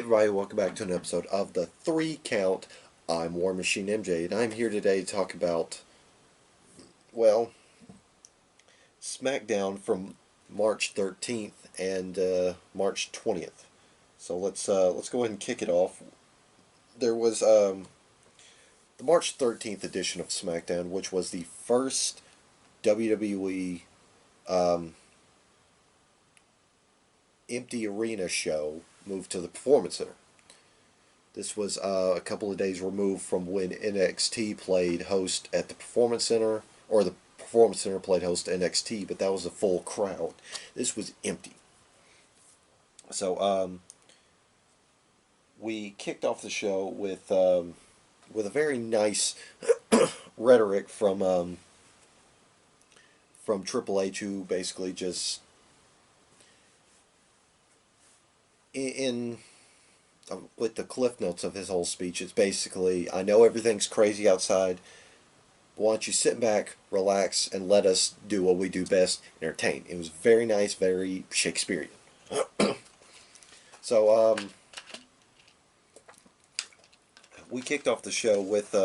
everybody, welcome back to an episode of the 3 Count. I'm War Machine MJ, and I'm here today to talk about, well, Smackdown from March 13th and March 20th. So let's go ahead and kick it off. There was the March 13th edition of Smackdown, which was the first WWE empty arena show moved to the Performance Center. This was a couple of days removed from when NXT played host at the Performance Center, or the Performance Center played host to NXT, but that was a full crowd. This was empty. So we kicked off the show with a very nice rhetoric from Triple H, who basically just in with the cliff notes of his whole speech, it's basically, I know everything's crazy outside, but why don't you sit back, relax, and let us do what we do best, entertain. It was very nice, very Shakespearean. So, we kicked off the show with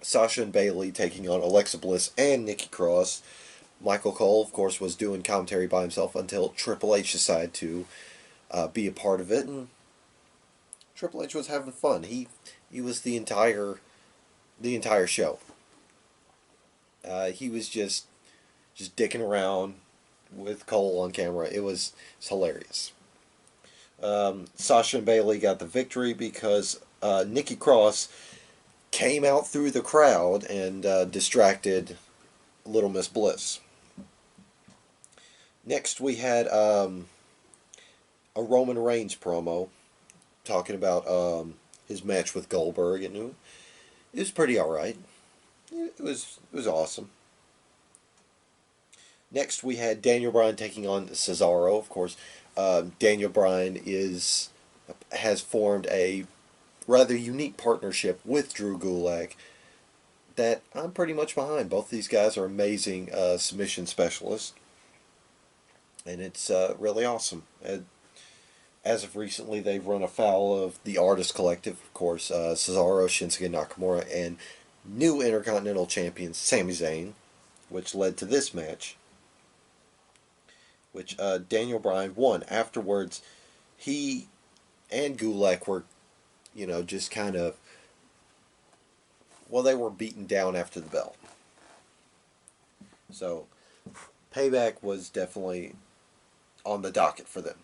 Sasha and Bayley taking on Alexa Bliss and Nikki Cross. Michael Cole, of course, was doing commentary by himself until Triple H decided to be a part of it, and Triple H was having fun. He was the entire show. He was just dicking around with Cole on camera. It's hilarious. Sasha and Bayley got the victory because Nikki Cross came out through the crowd and distracted Little Miss Bliss. Next, we had a Roman Reigns promo talking about his match with Goldberg, and it was pretty alright. It was awesome. Next, we had Daniel Bryan taking on Cesaro. Of course, Daniel Bryan has formed a rather unique partnership with Drew Gulak that I'm pretty much behind. Both these guys are amazing submission specialists, and it's really awesome. As of recently, they've run afoul of the Artist Collective, of course, Cesaro, Shinsuke Nakamura, and new Intercontinental Champion Sami Zayn, which led to this match, which Daniel Bryan won. Afterwards, he and Gulak were, just kind of, well, they were beaten down after the bell. So, payback was definitely on the docket for them.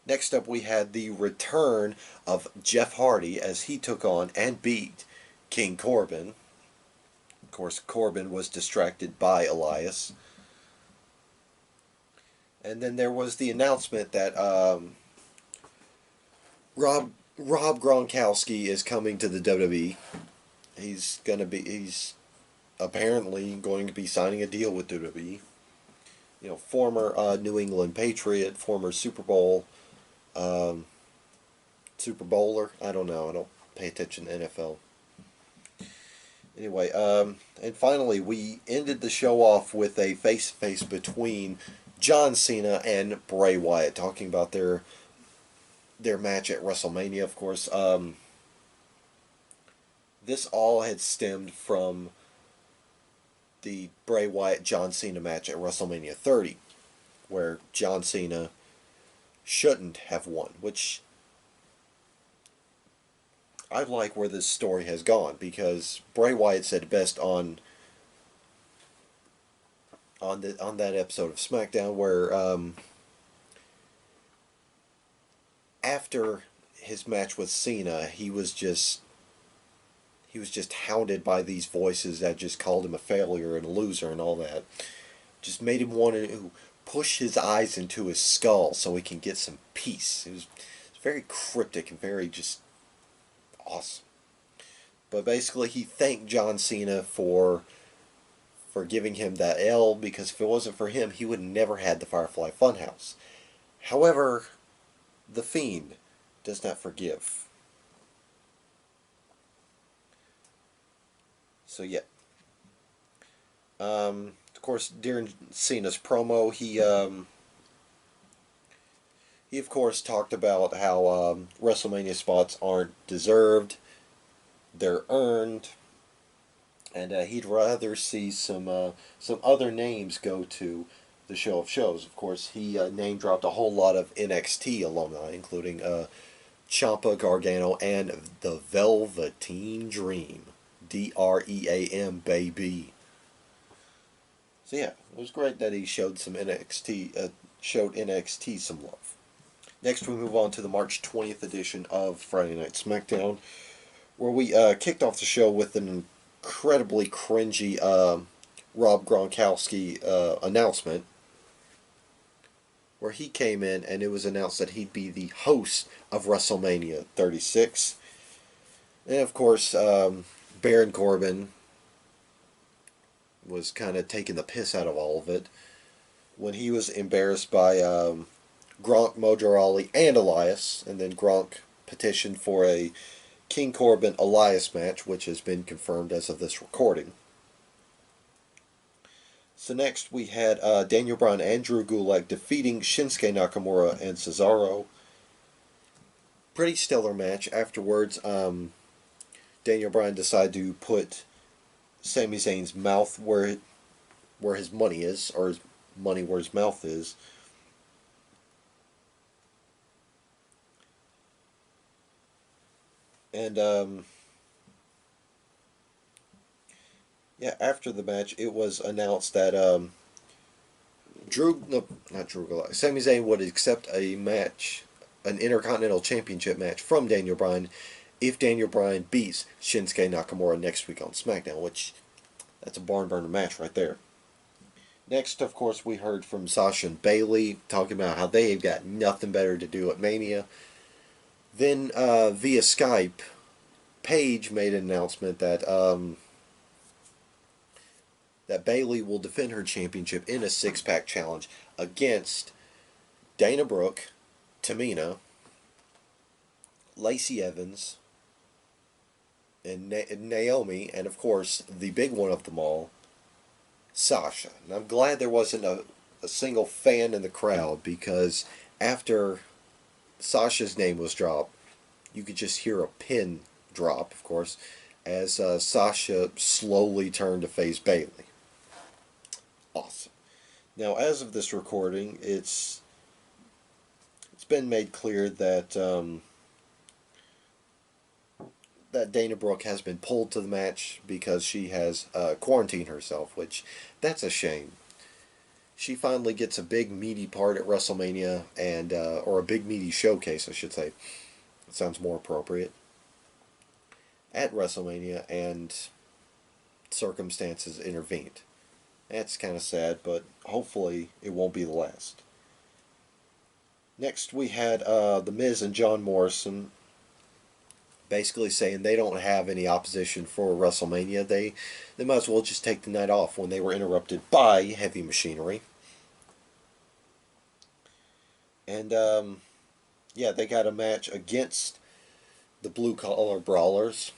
Next up, we had the return of Jeff Hardy as he took on and beat King Corbin. Of course, Corbin was distracted by Elias. And then there was the announcement that Rob Gronkowski is coming to the WWE. He's apparently going to be signing a deal with WWE. Former New England Patriot, former Super Bowler. I don't know. I don't pay attention to NFL. Anyway, and finally, we ended the show off with a face-to-face between John Cena and Bray Wyatt, talking about their match at WrestleMania. Of course, this all had stemmed from the Bray Wyatt John Cena match at WrestleMania 30, where John Cena shouldn't have won, which I like where this story has gone, because Bray Wyatt said best on that episode of SmackDown where after his match with Cena, he was just hounded by these voices that just called him a failure and a loser and all that. Just made him want to push his eyes into his skull so he can get some peace. It was very cryptic and very just awesome. But basically, he thanked John Cena for giving him that L, because if it wasn't for him, he would never had the Firefly Funhouse. However, The Fiend does not forgive. So yeah. Of course, during Cena's promo, he He, of course, talked about how WrestleMania spots aren't deserved, they're earned, and he'd rather see some other names go to the show of shows. Of course, he name dropped a whole lot of NXT alumni, including Ciampa, Gargano, and the Velveteen Dream, Dream, baby. So yeah, it was great that he showed NXT some love. Next, we move on to the March 20th edition of Friday Night SmackDown, where we kicked off the show with an incredibly cringy Rob Gronkowski announcement, where he came in and it was announced that he'd be the host of WrestleMania 36. And of course, Baron Corbin was kind of taking the piss out of all of it when he was embarrassed by Gronk, Mojo Rawley, and Elias, and then Gronk petitioned for a King Corbin Elias match, which has been confirmed as of this recording. So next we had Daniel Bryan and Drew Gulak defeating Shinsuke Nakamura and Cesaro. Pretty stellar match. Afterwards, Daniel Bryan decided to put Sami Zayn's mouth where his money is, or his money where his mouth is. And yeah, after the match, it was announced that not Drew Gulak, Sami Zayn would accept a match, an Intercontinental Championship match from Daniel Bryan, if Daniel Bryan beats Shinsuke Nakamura next week on SmackDown, which that's a barn burner match right there. Next, of course, we heard from Sasha and Bayley talking about how they've got nothing better to do at Mania. Then, via Skype, Paige made an announcement that Bayley will defend her championship in a six-pack challenge against Dana Brooke, Tamina, Lacey Evans, and Naomi, and of course, the big one of them all, Sasha. And I'm glad there wasn't a single fan in the crowd, because after Sasha's name was dropped, you could just hear a pin drop, of course, as Sasha slowly turned to face Bayley. Awesome. Now, as of this recording, it's been made clear that that Dana Brooke has been pulled to the match because she has quarantined herself, which that's a shame. She finally gets a big meaty part at WrestleMania, and or a big meaty showcase, I should say. It sounds more appropriate. At WrestleMania, and circumstances intervened. That's kind of sad, but hopefully it won't be the last. Next, we had The Miz and John Morrison basically saying they don't have any opposition for WrestleMania. They might as well just take the night off, when they were interrupted by Heavy Machinery. And yeah, they got a match against the Blue Collar Brawlers.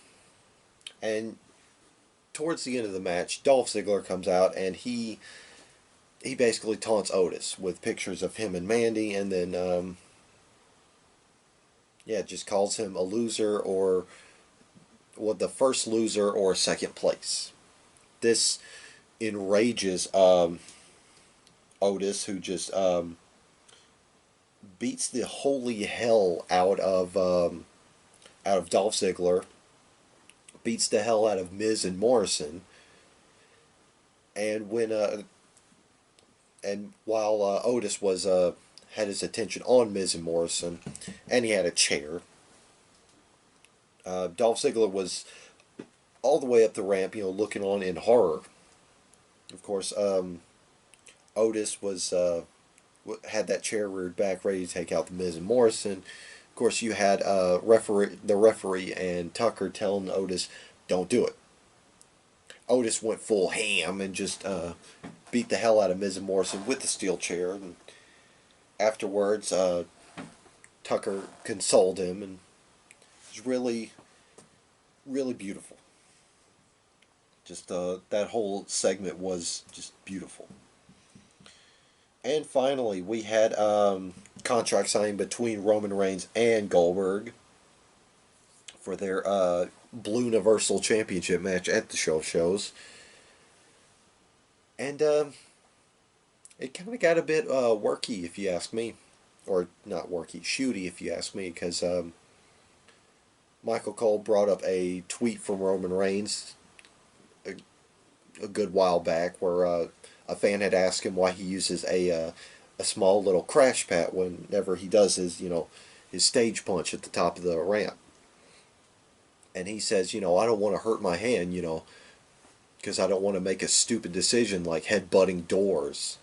And towards the end of the match, Dolph Ziggler comes out and he basically taunts Otis with pictures of him and Mandy, and then yeah, just calls him a loser, or the first loser or second place. This enrages Otis, who just beats the holy hell out of Dolph Ziggler, beats the hell out of Miz and Morrison, and while Otis was had his attention on Miz and Morrison, and he had a chair, Dolph Ziggler was all the way up the ramp, looking on in horror. Of course, Otis was had that chair reared back, ready to take out the Miz and Morrison. Of course, you had the referee and Tucker telling Otis, "Don't do it." Otis went full ham and just beat the hell out of Miz and Morrison with the steel chair. And afterwards, Tucker consoled him, and it was really, really beautiful. Just that whole segment was just beautiful. And finally, we had contract signing between Roman Reigns and Goldberg for their Blue Universal Championship match at the show of shows. And it kind of got a bit worky, if you ask me. Or not worky, shooty, if you ask me, because Michael Cole brought up a tweet from Roman Reigns a good while back where a fan had asked him why he uses a small little crash pad whenever he does his his stage punch at the top of the ramp, and he says, I don't want to hurt my hand, because I don't want to make a stupid decision like headbutting doors.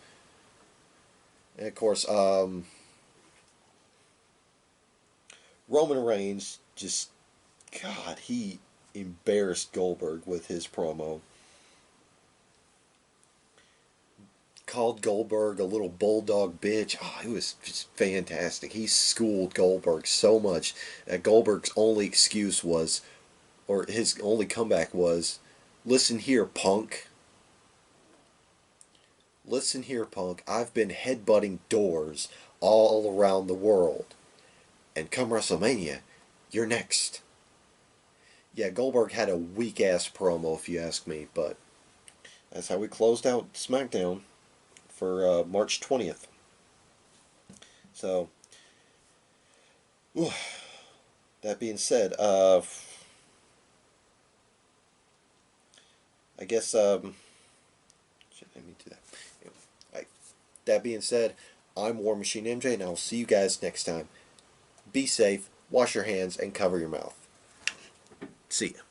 And of course, Roman Reigns just, God, he embarrassed Goldberg with his promo. Called Goldberg a little bulldog bitch. Oh, it was just fantastic. He schooled Goldberg so much that Goldberg's only excuse was, or his only comeback was, listen here, punk. Listen here, punk. I've been headbutting doors all around the world. And come WrestleMania, you're next. Yeah, Goldberg had a weak ass promo, if you ask me, but that's how we closed out SmackDown for March 20th. So, whew, that being said, I guess, let me do that. Anyway, right. That being said, I'm War Machine MJ, and I'll see you guys next time. Be safe, wash your hands, and cover your mouth. See ya.